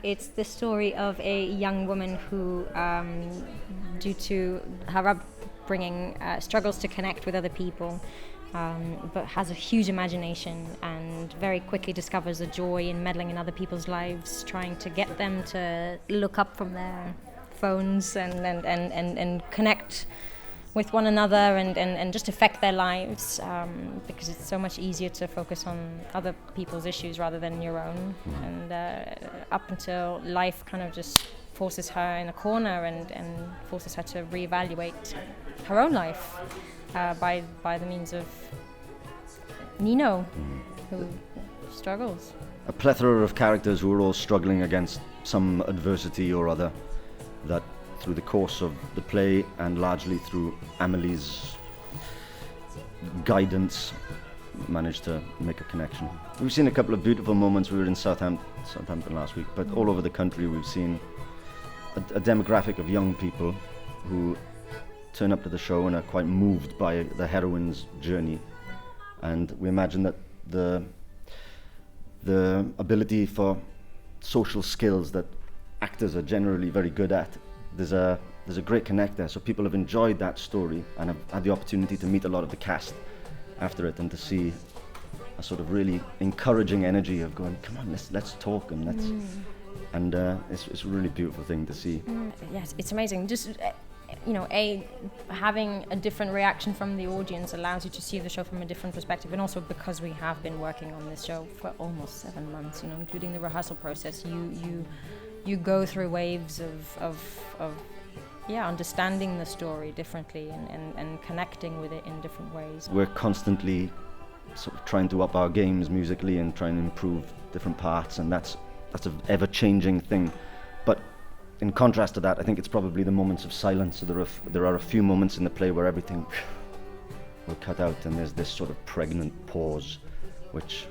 It's the story of a young woman who, due to her upbringing, struggles to connect with other people, but has a huge imagination and very quickly discovers a joy in meddling in other people's lives, trying to get them to look up from their phones and connect with one another and just affect their lives, because it's so much easier to focus on other people's issues rather than your own. And up until life kind of just forces her in a corner and forces her to reevaluate her own life by the means of Nino, who struggles. A plethora of characters who are all struggling against some adversity or other, that through the course of the play and largely through Amélie's guidance managed to make a connection. We've seen a couple of beautiful moments. We were in Southampton last week, but all over the country we've seen a demographic of young people who turn up to the show and are quite moved by the heroine's journey. And we imagine that the ability for social skills that actors are generally very good at, there's a great connect there. So people have enjoyed that story and have had the opportunity to meet a lot of the cast after it and to see a sort of really encouraging energy of going, come on, let's talk and let's and it's a really beautiful thing to see. Yes, it's amazing. Just having a different reaction from the audience allows you to see the show from a different perspective, and also because we have been working on this show for almost 7 months, including the rehearsal process, you go through waves of understanding the story differently and connecting with it in different ways. We're constantly sort of trying to up our games musically and trying to improve different parts, and that's an ever-changing thing. But in contrast to that, I think it's probably the moments of silence. So there are a few moments in the play where everything will cut out, and there's this sort of pregnant pause, which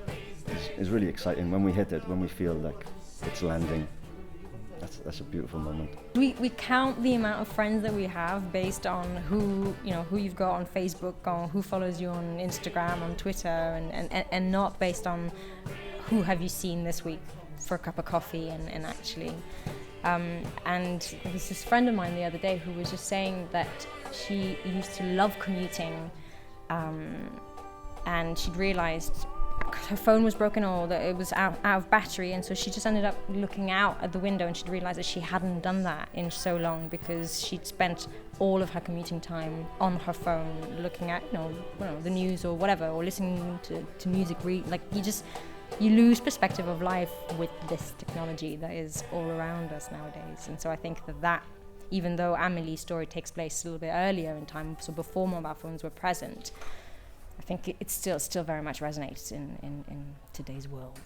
is really exciting. When we hit it, when we feel like it's landing, that's a beautiful moment. We count the amount of friends that we have based on who you've got on Facebook, or who follows you on Instagram, on Twitter, and not based on who have you seen this week for a cup of coffee and actually. And there was this friend of mine the other day who was just saying that she used to love commuting, and she'd realised her phone was broken or that it was out of battery, and so she just ended up looking out at the window, and she'd realised that she hadn't done that in so long because she'd spent all of her commuting time on her phone looking at the news or whatever, or listening to music. You lose perspective of life with this technology that is all around us nowadays. And so I think that even though Amélie's story takes place a little bit earlier in time, so before mobile phones were present, I think it still very much resonates in today's world.